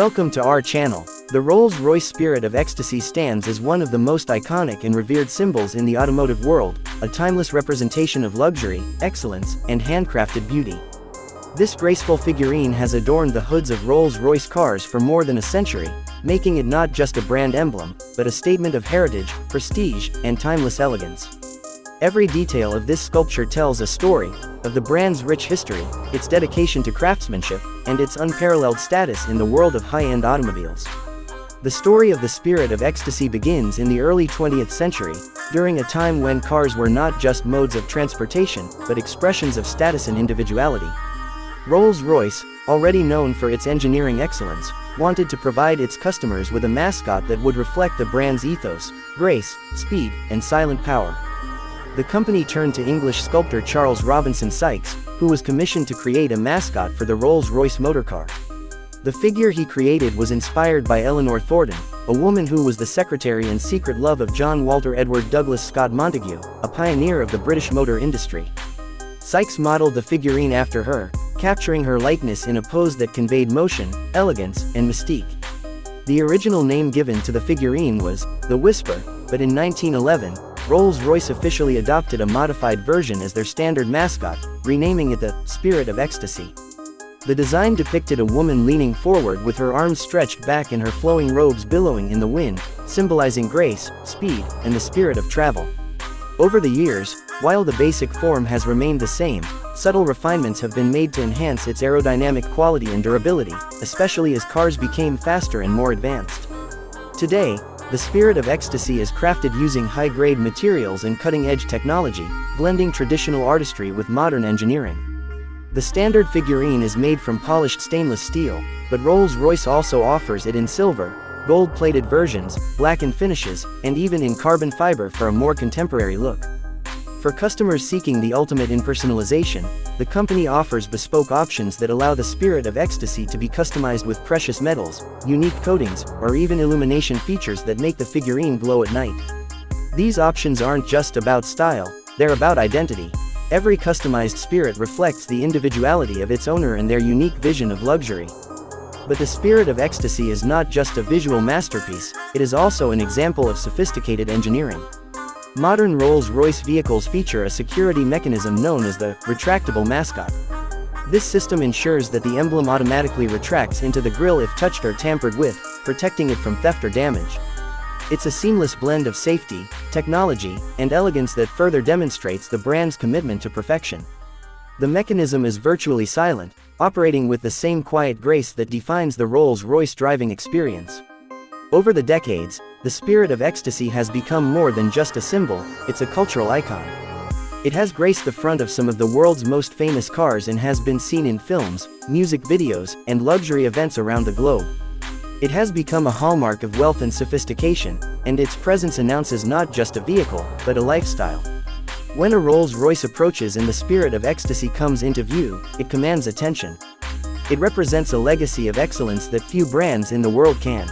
Welcome to our channel. The Rolls-Royce Spirit of Ecstasy stands as one of the most iconic and revered symbols in the automotive world, a timeless representation of luxury, excellence, and handcrafted beauty. This graceful figurine has adorned the hoods of Rolls-Royce cars for more than a century, making it not just a brand emblem, but a statement of heritage, prestige, and timeless elegance. Every detail of this sculpture tells a story of the brand's rich history, its dedication to craftsmanship, and its unparalleled status in the world of high-end automobiles. The story of the Spirit of Ecstasy begins in the early 20th century, during a time when cars were not just modes of transportation, but expressions of status and individuality. Rolls-Royce, already known for its engineering excellence, wanted to provide its customers with a mascot that would reflect the brand's ethos, grace, speed, and silent power. The company turned to English sculptor Charles Robinson Sykes, who was commissioned to create a mascot for the Rolls-Royce motor car. The figure he created was inspired by Eleanor Thornton, a woman who was the secretary and secret love of John Walter Edward Douglas Scott Montague, a pioneer of the British motor industry. Sykes modeled the figurine after her, capturing her likeness in a pose that conveyed motion, elegance, and mystique. The original name given to the figurine was the Whisper, but in 1911, Rolls-Royce officially adopted a modified version as their standard mascot, renaming it the Spirit of Ecstasy. The design depicted a woman leaning forward with her arms stretched back and her flowing robes billowing in the wind, symbolizing grace, speed, and the spirit of travel. Over the years, while the basic form has remained the same, subtle refinements have been made to enhance its aerodynamic quality and durability, especially as cars became faster and more advanced. Today, the Spirit of Ecstasy is crafted using high-grade materials and cutting-edge technology, blending traditional artistry with modern engineering. The standard figurine is made from polished stainless steel, but Rolls-Royce also offers it in silver, gold-plated versions, blackened finishes, and even in carbon fiber for a more contemporary look. For customers seeking the ultimate in personalization, the company offers bespoke options that allow the Spirit of Ecstasy to be customized with precious metals, unique coatings, or even illumination features that make the figurine glow at night. These options aren't just about style, they're about identity. Every customized Spirit reflects the individuality of its owner and their unique vision of luxury. But the Spirit of Ecstasy is not just a visual masterpiece, it is also an example of sophisticated engineering. Modern Rolls-Royce vehicles feature a security mechanism known as the retractable mascot. This system ensures that the emblem automatically retracts into the grille if touched or tampered with, protecting it from theft or damage. It's a seamless blend of safety, technology, and elegance that further demonstrates the brand's commitment to perfection. The mechanism is virtually silent, operating with the same quiet grace that defines the Rolls-Royce driving experience. Over the decades, the Spirit of Ecstasy has become more than just a symbol, it's a cultural icon. It has graced the front of some of the world's most famous cars and has been seen in films, music videos, and luxury events around the globe. It has become a hallmark of wealth and sophistication, and its presence announces not just a vehicle, but a lifestyle. When a Rolls-Royce approaches and the Spirit of Ecstasy comes into view, it commands attention. It represents a legacy of excellence that few brands in the world can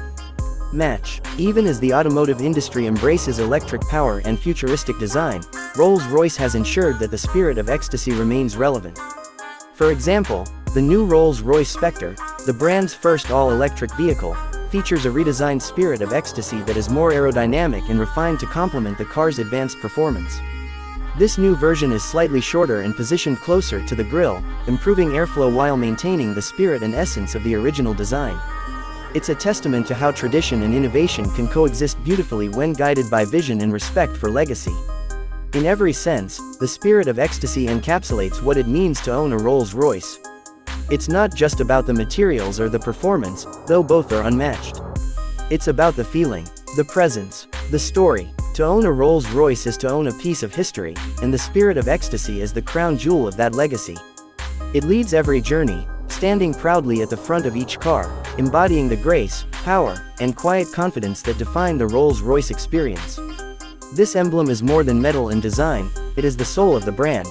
match. Even as the automotive industry embraces electric power and futuristic design, Rolls-Royce has ensured that the Spirit of Ecstasy remains relevant. For example, the new Rolls-Royce Spectre, the brand's first all-electric vehicle, features a redesigned Spirit of Ecstasy that is more aerodynamic and refined to complement the car's advanced performance. This new version is slightly shorter and positioned closer to the grille, improving airflow while maintaining the spirit and essence of the original design. It's a testament to how tradition and innovation can coexist beautifully when guided by vision and respect for legacy. In every sense, the Spirit of Ecstasy encapsulates what it means to own a Rolls-Royce. It's not just about the materials or the performance, though both are unmatched. It's about the feeling, the presence, the story. To own a Rolls-Royce is to own a piece of history, and the Spirit of Ecstasy is the crown jewel of that legacy. It leads every journey, standing proudly at the front of each car, embodying the grace, power, and quiet confidence that define the Rolls-Royce experience. This emblem is more than metal and design, it is the soul of the brand.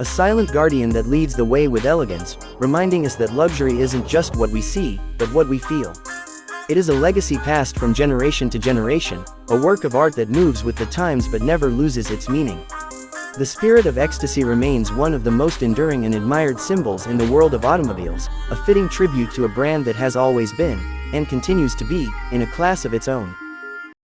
A silent guardian that leads the way with elegance, reminding us that luxury isn't just what we see, but what we feel. It is a legacy passed from generation to generation, a work of art that moves with the times but never loses its meaning. The Spirit of Ecstasy remains one of the most enduring and admired symbols in the world of automobiles, a fitting tribute to a brand that has always been, and continues to be, in a class of its own.